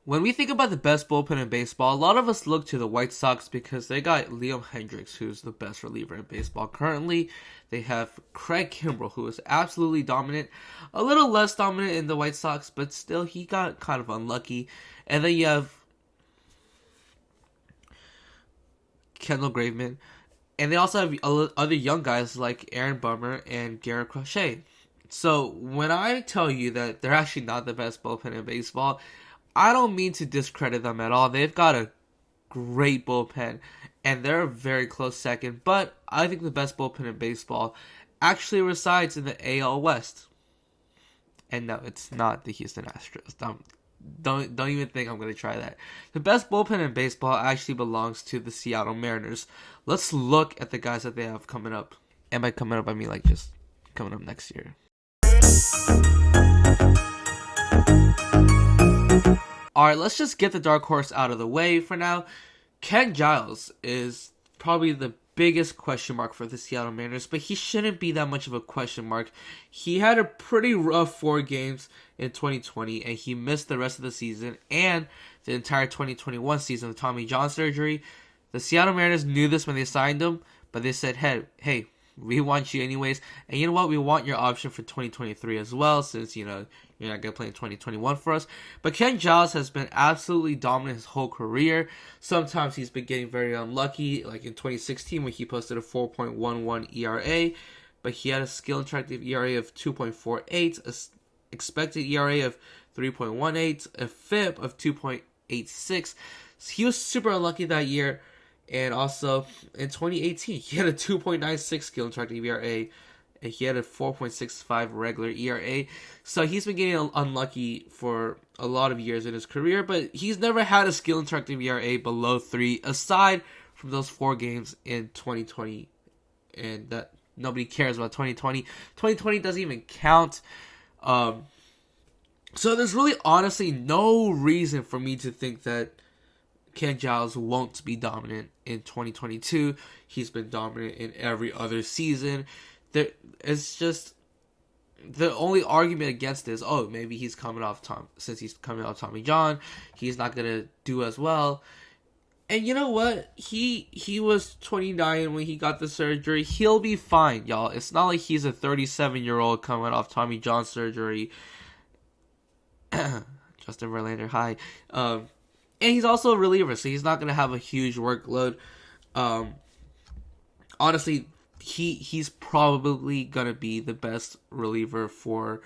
When we think about the best bullpen in baseball, a lot of us look to the White Sox because they got Liam Hendricks, who's the best reliever in baseball currently. They have Craig Kimbrell, who is absolutely dominant. A little less dominant in the White Sox, but still he got kind of unlucky. And then you have Kendall Graveman. And they also have other young guys like Aaron Bummer and Garrett Crochet. So when I tell you that they're actually not the best bullpen in baseball, I don't mean to discredit them at all. They've got a great bullpen, and they're a very close second. But I think the best bullpen in baseball actually resides in the AL West. And no, it's not the Houston Astros. Don't even think I'm going to try that. The best bullpen in baseball actually belongs to the Seattle Mariners. Let's look at the guys that they have coming up. And by coming up, I mean like just coming up next year. Alright, let's just get the dark horse out of the way for now. Ken Giles is probably the biggest question mark for the Seattle Mariners, but he shouldn't be that much of a question mark. He had a pretty rough 4 games in 2020, and he missed the rest of the season and the entire 2021 season with Tommy John surgery. The Seattle Mariners knew this when they signed him, but they said, hey, we want you anyways. And you know what? We want your option for 2023 as well, since, you're not going to play in 2021 for us. But Ken Giles has been absolutely dominant his whole career. Sometimes he's been getting very unlucky, like in 2016 when he posted a 4.11 ERA. But he had a skill interactive ERA of 2.48, a expected ERA of 3.18, a FIP of 2.86. So he was super unlucky that year. And also, in 2018, he had a 2.96 skill interactive ERA, and he had a 4.65 regular ERA. So he's been getting unlucky for a lot of years in his career, but he's never had a skill interactive ERA below 3, aside from those 4 games in 2020. And that nobody cares about 2020. 2020 doesn't even count. So there's really honestly no reason for me to think that Ken Giles won't be dominant in 2022. He's been dominant in every other season. It's just the only argument against it is, maybe he's coming off since he's coming off Tommy John, he's not gonna do as well. And you know what? He was 29 when he got the surgery. He'll be fine, y'all. It's not like he's a 37-year-old coming off Tommy John surgery. Justin Verlander, hi. And he's also a reliever, so he's not going to have a huge workload. Honestly, he's probably going to be the best reliever for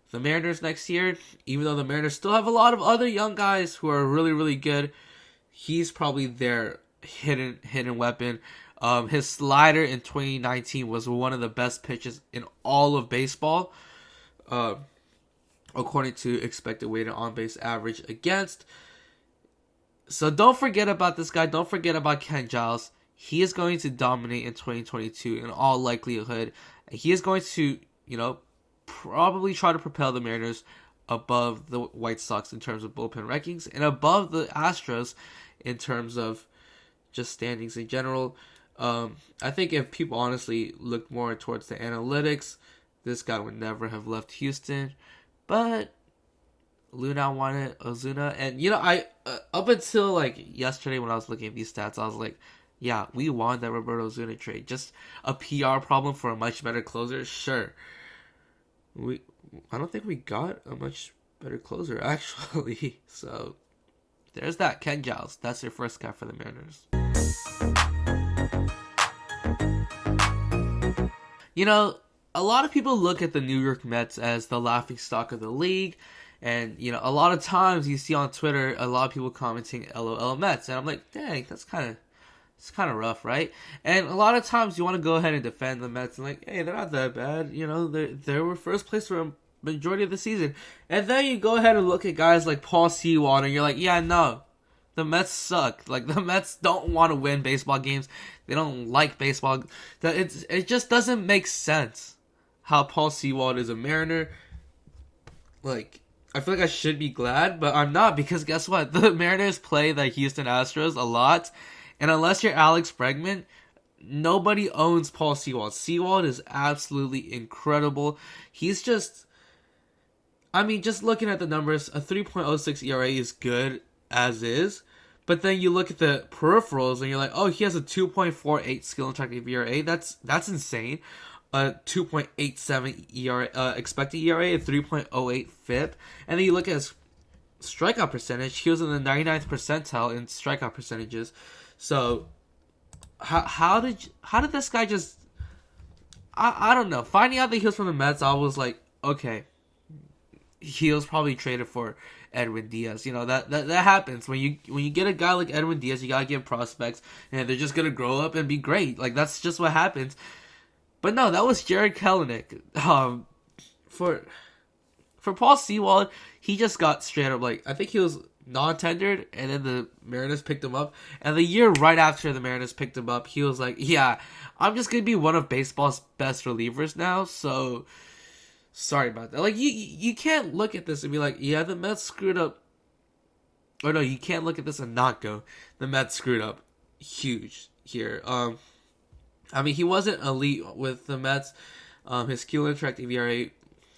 the Mariners next year. Even though the Mariners still have a lot of other young guys who are really, really good, he's probably their hidden weapon. His slider in 2019 was one of the best pitches in all of baseball, according to expected weighted on-base average against. So don't forget about this guy. Don't forget about Ken Giles. He is going to dominate in 2022 in all likelihood. He is going to, probably try to propel the Mariners above the White Sox in terms of bullpen rankings and above the Astros in terms of just standings in general. I think if people honestly look more towards the analytics, this guy would never have left Houston. But Luna wanted Ozuna, and I up until yesterday when I was looking at these stats, I was like, yeah, we won that Roberto Ozuna trade. Just a PR problem for a much better closer, sure. I don't think we got a much better closer actually. So there's that. Ken Giles, that's your first guy for the Mariners. A lot of people look at the New York Mets as the laughingstock of the league. And, a lot of times you see on Twitter a lot of people commenting LOL Mets. And I'm like, dang, it's kind of rough, right? And a lot of times you want to go ahead and defend the Mets and hey, they're not that bad. They were first place for a majority of the season. And then you go ahead and look at guys like Paul Sewald and you're like, yeah, no, the Mets suck. The Mets don't want to win baseball games. They don't like baseball. It just doesn't make sense how Paul Sewald is a Mariner. I feel like I should be glad, but I'm not, because guess what? The Mariners play the Houston Astros a lot, and unless you're Alex Bregman, nobody owns Paul Sewald. Sewald is absolutely incredible. He's just I mean, just looking at the numbers, a 3.06 ERA is good as is. But then you look at the peripherals and you're like, oh, he has a 2.48 skill attractive ERA. That's insane. A 2.87 ERA, expected ERA, a 3.08 FIP. And then you look at his strikeout percentage. He was in the 99th percentile in strikeout percentages. So how did this guy just... I don't know. Finding out that he was from the Mets, I was like, okay, he was probably traded for Edwin Diaz. You know, that happens when you get a guy like Edwin Diaz. You gotta give prospects, and they're just gonna grow up and be great. Like, that's just what happens. But no, that was Jared Kelenic. For Paul Sewald, he just got straight up, like, I think he was non-tendered, and then the Mariners picked him up. And the year right after the Mariners picked him up, he was like, yeah, I'm just gonna be one of baseball's best relievers now. So sorry about that. Like, you can't look at this and be like, yeah, the Mets screwed up. Or no, you can't look at this and not go, the Mets screwed up huge here. I mean, he wasn't elite with the Mets. His skill attractive ERA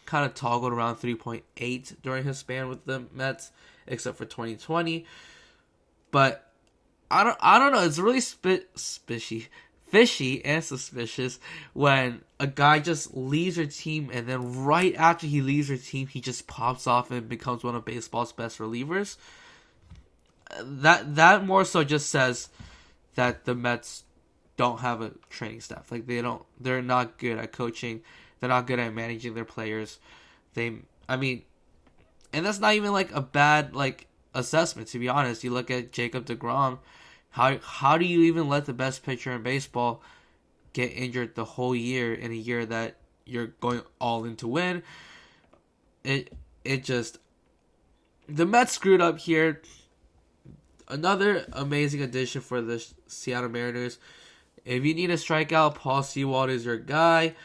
kind of toggled around 3.8 during his span with the Mets, except for 2020. But I don't know. It's really fishy and suspicious when a guy just leaves your team, and then right after he leaves your team, he just pops off and becomes one of baseball's best relievers. That more so just says that the Mets don't have a training staff. Like, they're not good at coaching. They're not good at managing their players. And that's not even like a bad like assessment, to be honest. You look at Jacob deGrom. How do you even let the best pitcher in baseball get injured the whole year in a year that you're going all in to win? The Mets screwed up here. Another amazing addition for the Seattle Mariners. If you need a strikeout, Paul Sewald is your guy.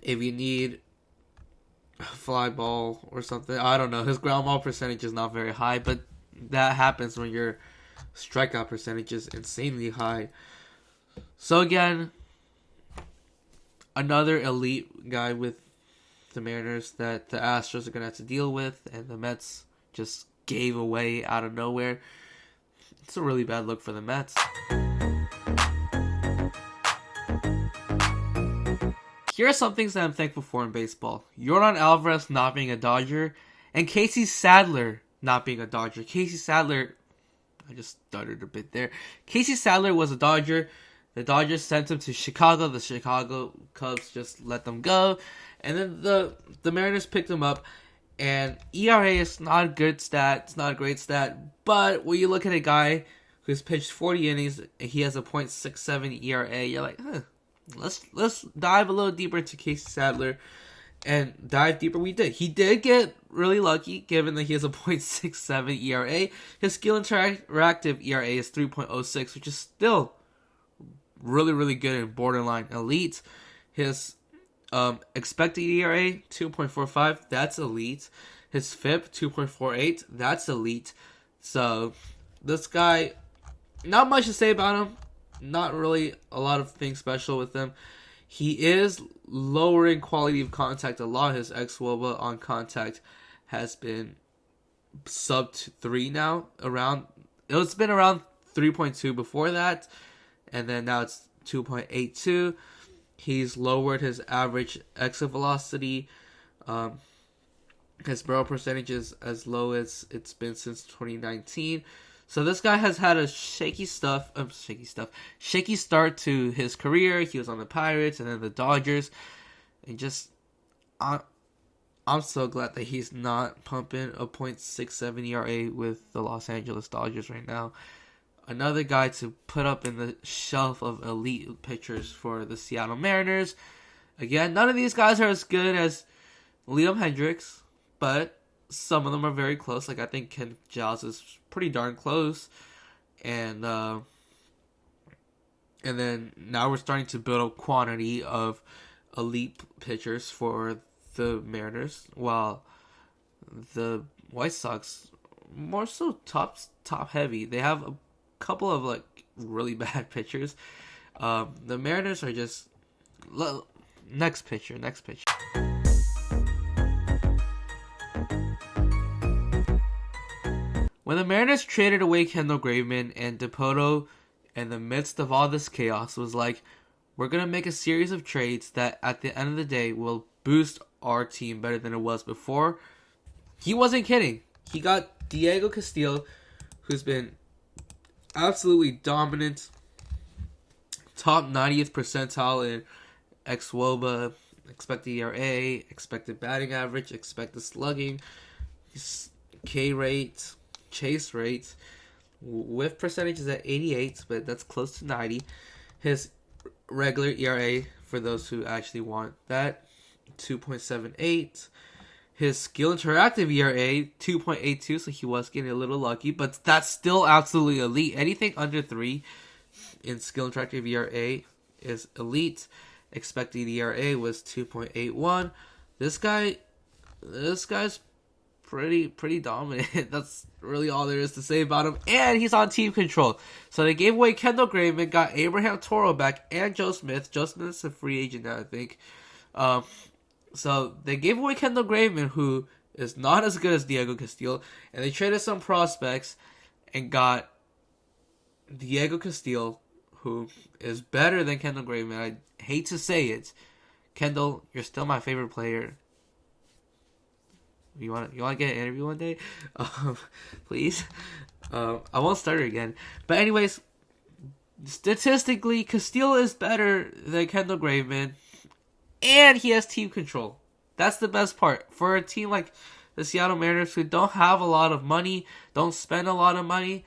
If you need a fly ball or something, I don't know. His ground ball percentage is not very high, but that happens when your strikeout percentage is insanely high. So again, another elite guy with the Mariners that the Astros are going to have to deal with, and the Mets just gave away out of nowhere. It's a really bad look for the Mets. Here are some things that I'm thankful for in baseball. Yordan Alvarez not being a Dodger, and Casey Sadler not being a Dodger. Casey Sadler, I just stuttered a bit there. Casey Sadler was a Dodger. The Dodgers sent him to Chicago. The Chicago Cubs just let them go. And then the Mariners picked him up. And ERA is not a good stat. It's not a great stat. But when you look at a guy who's pitched 40 innings, and he has a .67 ERA, you're like, let's dive a little deeper into Casey Sadler. And dive deeper we did. He did get really lucky, given that he has a .67 ERA. His skill interactive ERA is 3.06, which is still really, really good and borderline elite. His expected ERA, 2.45, that's elite. His FIP, 2.48, that's elite. So, this guy, not much to say about him. Not really a lot of things special with him. He is lowering quality of contact a lot. His xwOBA on contact has been sub 3 now. It's been around 3.2 before that, and then now it's 2.82. He's lowered his average exit velocity. His barrel percentage is as low as it's been since 2019. So this guy has had a shaky start to his career. He was on the Pirates and then the Dodgers. And just, I'm so glad that he's not pumping a .67 ERA with the Los Angeles Dodgers right now. Another guy to put up in the shelf of elite pitchers for the Seattle Mariners. Again, none of these guys are as good as Liam Hendricks, but some of them are very close. Like, I think Ken Giles is pretty darn close. And then now we're starting to build a quantity of elite pitchers for the Mariners, while the White Sox more so top heavy. They have a couple of like really bad pitchers. The Mariners are just next pitcher. When the Mariners traded away Kendall Graveman and Dipoto in the midst of all this chaos, was like, we're going to make a series of trades that at the end of the day will boost our team better than it was before. He wasn't kidding. He got Diego Castillo, who's been absolutely dominant, top 90th percentile in xWOBA, expected ERA, expected batting average, expected slugging, K rate, chase rate, whiff percentage is at 88, but that's close to 90. His regular ERA, for those who actually want that, 2.78. His skill interactive ERA, 2.82, so he was getting a little lucky, but that's still absolutely elite. Anything under 3 in skill interactive ERA is elite. Expected ERA was 2.81. This guy's pretty dominant. That's really all there is to say about him. And he's on team control. So they gave away Kendall Graveman, got Abraham Toro back, and Joe Smith. Joe Smith's a free agent now, I think. So they gave away Kendall Graveman, who is not as good as Diego Castillo, and they traded some prospects and got Diego Castillo, who is better than Kendall Graveman. I hate to say it. Kendall, you're still my favorite player. You want to get an interview one day? Please? I won't start it again. But anyways, statistically, Castillo is better than Kendall Graveman, and he has team control. That's the best part. For a team like the Seattle Mariners, who don't have a lot of money, don't spend a lot of money,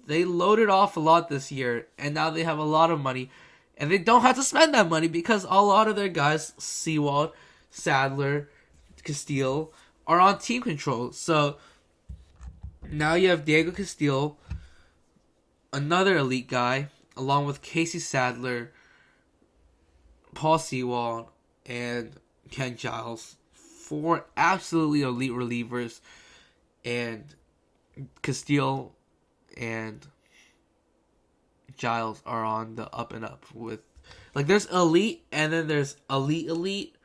they loaded off a lot this year, and now they have a lot of money, and they don't have to spend that money because a lot of their guys, Sewald, Sadler, Castillo, are on team control. So now you have Diego Castillo, another elite guy, along with Casey Sadler, Paul Sewald, and Ken Giles. 4 absolutely elite relievers, and Castillo and Giles are on the up and up with, like, there's elite and then there's elite,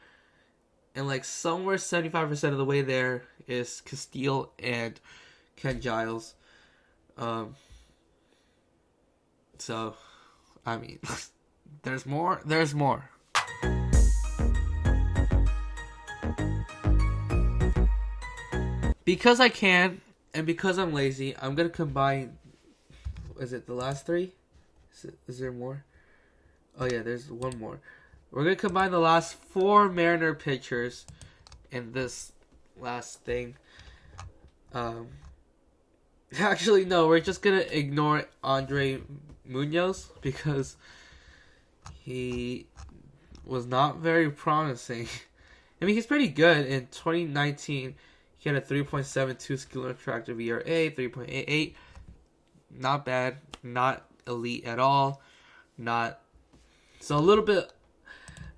and like somewhere 75% of the way there is Castillo and Ken Giles. So I mean, there's more. Because I can, and because I'm lazy, I'm going to combine... Is it the last 3? Is there more? Oh yeah, there's one more. We're going to combine the last 4 Mariner pitchers in this last thing. Actually, no, we're just going to ignore Andre Munoz because he was not very promising. I mean, he's pretty good. In 2019, he had a 3.72 skill interactive ERA, 3.88. Not bad. Not elite at all. Not... So a little bit...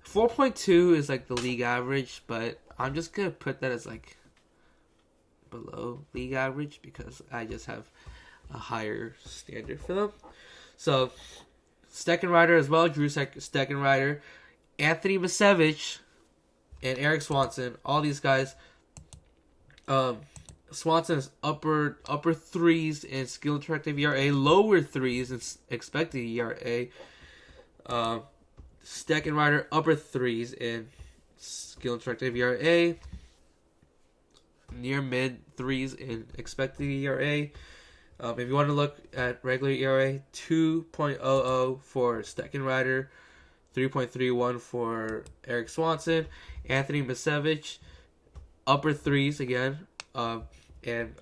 4.2 is like the league average, but I'm just going to put that as like below league average because I just have a higher standard for them. So, Steckenrider as well, Drew Steckenrider, Anthony Misevich, and Eric Swanson. All these guys... Swanson is upper 3s in skill interactive ERA, lower 3s in expected ERA. Steckenrider upper 3s in skill interactive ERA, near mid 3s in expected ERA. If you want to look at regular ERA, 2.00 for Steckenrider, 3.31 for Eric Swanson. Anthony Misevich, upper 3s again, and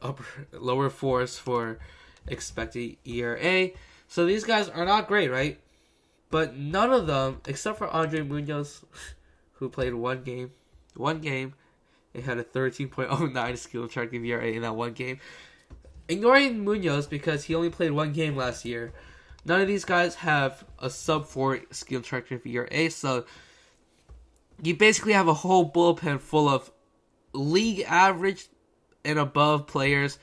lower 4s for expected ERA. So these guys are not great, right? But none of them, except for Andre Munoz, who played one game, and had a 13.09 skill interactive ERA in that one game. Ignoring Munoz because he only played one game last year, none of these guys have a sub-4 skill interactive ERA. So you basically have a whole bullpen full of league average and above players,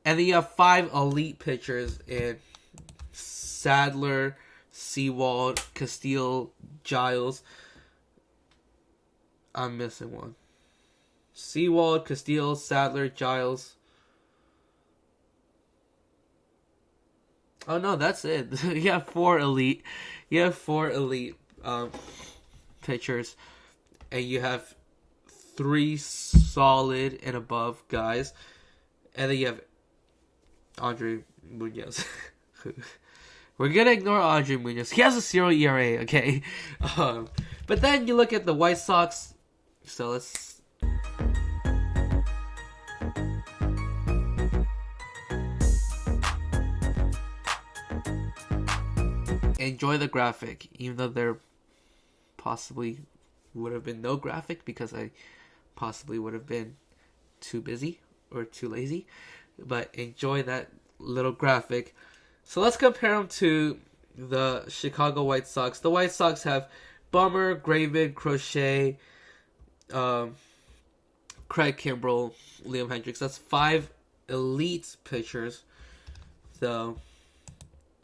and then you have 5 elite pitchers in Sadler, Sewald, Castillo, Giles. I'm missing one. Sewald, Castillo, Sadler, Giles. Oh no, that's it. You have four elite. You have four elite pitchers, and you have three solid and above guys, and then you have Andre Munoz. We're gonna ignore Andre Munoz. He has a 0 ERA, okay. But then you look at the White Sox. So let's. Enjoy the graphic, even though there possibly would have been no graphic because I possibly would have been too busy or too lazy. But enjoy that little graphic. So let's compare them to the Chicago White Sox. The White Sox have Bummer, Graven, Crochet, Craig Kimbrell, Liam Hendricks. That's 5 elite pitchers. So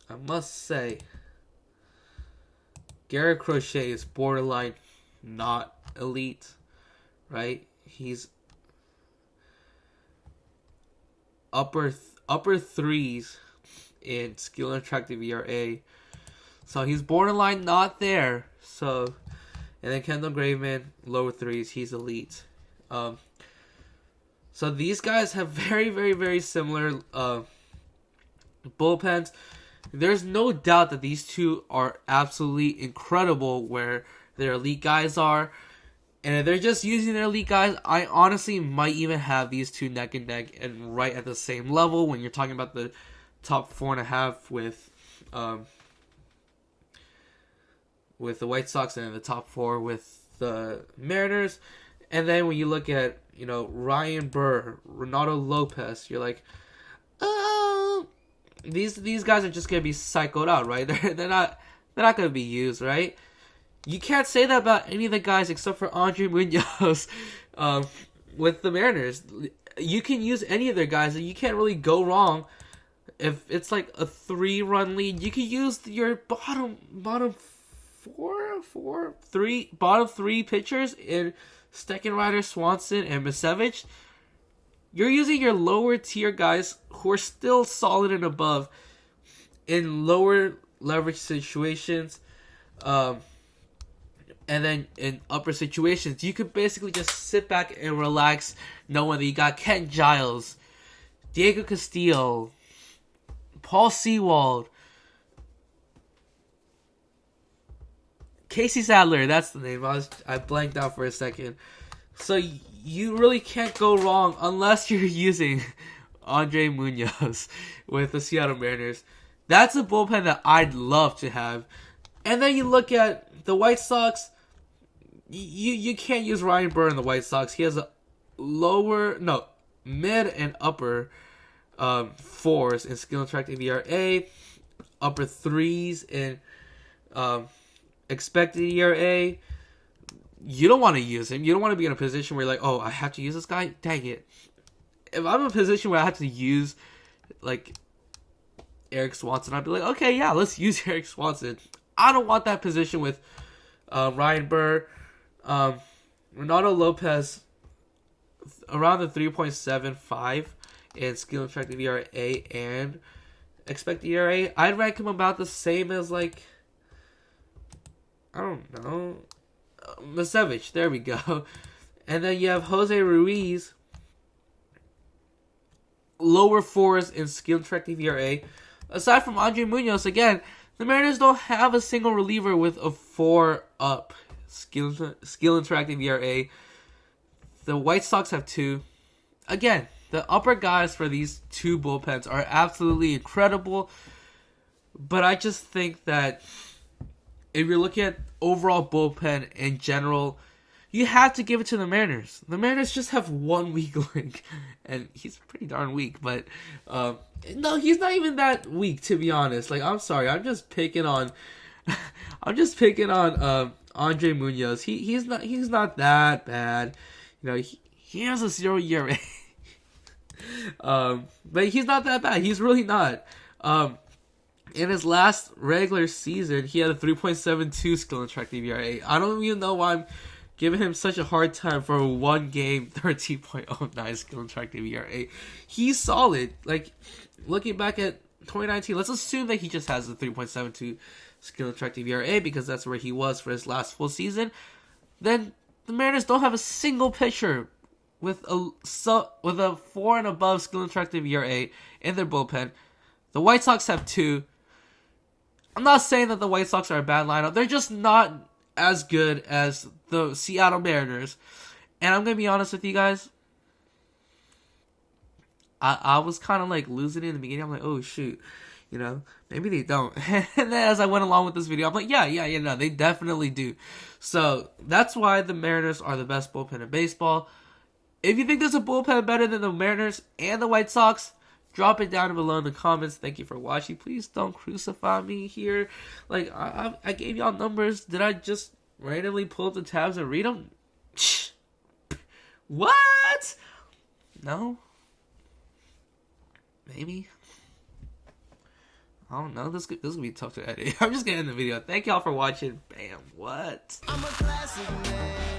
I must say, Garrett Crochet is borderline not elite, right? He's upper threes in skill and attractive ERA, so he's borderline not there. So, and then Kendall Graveman, lower threes, he's elite. So these guys have very, very, very similar bullpens. There's no doubt that these two are absolutely incredible where their elite guys are. And if they're just using their elite guys, I honestly might even have these two neck and neck and right at the same level when you're talking about the top 4.5 with the White Sox and the top 4 with the Mariners. And then when you look at, Ryan Burr, Renato Lopez, you're like, oh, these guys are just gonna be psychoed out, right? They're not gonna be used, right? You can't say that about any of the guys except for Andre Munoz with the Mariners. You can use any of their guys, and you can't really go wrong. If it's like a 3-run lead, you can use your bottom three pitchers in Steckenrider, Swanson, and Misevich. You're using your lower tier guys who are still solid and above in lower leverage situations. And then in upper situations, you could basically just sit back and relax knowing that you got Ken Giles, Diego Castillo, Paul Sewald, Casey Sadler, that's the name. I blanked out for a second. So you really can't go wrong unless you're using Andre Munoz with the Seattle Mariners. That's a bullpen that I'd love to have. And then you look at the White Sox. You can't use Ryan Burr in the White Sox. He has a mid and upper 4s in skill attractive ERA, upper 3s in expected ERA. You don't want to use him. You don't want to be in a position where you're like, oh, I have to use this guy? Dang it. If I'm in a position where I have to use, like, Eric Swanson, I'd be like, okay, yeah, let's use Eric Swanson. I don't want that position with Ryan Burr. Renato Lopez, around the 3.75 in skill attractive ERA and expected ERA. I'd rank him about the same as, like, I don't know, Misevich. There we go. And then you have Jose Ruiz, lower 4s in skill attractive ERA. Aside from Andre Munoz, again, the Mariners don't have a single reliever with a 4-up skill interactive ERA. The White Sox have 2. Again, the upper guys for these 2 bullpens are absolutely incredible. But I just think that if you're looking at overall bullpen in general, you have to give it to the Mariners. The Mariners just have one weak link, and he's pretty darn weak. But no, he's not even that weak, to be honest. Like, I'm sorry, I'm just picking on Andre Munoz. He's not that bad. He has a 0 ERA. But he's not that bad. He's really not. In his last regular season, he had a 3.72 skill attractive ERA. I don't even know why I'm giving him such a hard time for a 1 game 13.09 skill attractive ERA. He's solid. Like, looking back at 2019, let's assume that he just has a 3.72 skill attractive ERA because that's where he was for his last full season, then the Mariners don't have a single pitcher with a 4 and above skill attractive ERA in their bullpen. The White Sox have 2. I'm not saying that the White Sox are a bad lineup. They're just not as good as the Seattle Mariners. And I'm going to be honest with you guys. I was kind of like losing it in the beginning. I'm like, oh shoot, you know, maybe they don't. And then as I went along with this video, I'm like, yeah, no, they definitely do. So that's why the Mariners are the best bullpen in baseball. If you think there's a bullpen better than the Mariners and the White Sox, drop it down below in the comments. Thank you for watching. Please don't crucify me here. Like, I gave y'all numbers. Did I just randomly pull up the tabs and read them? What? No? Maybe? I don't know. This is gonna be tough to edit. I'm just getting the video. Thank y'all for watching. Bam. What? I'm a classic man.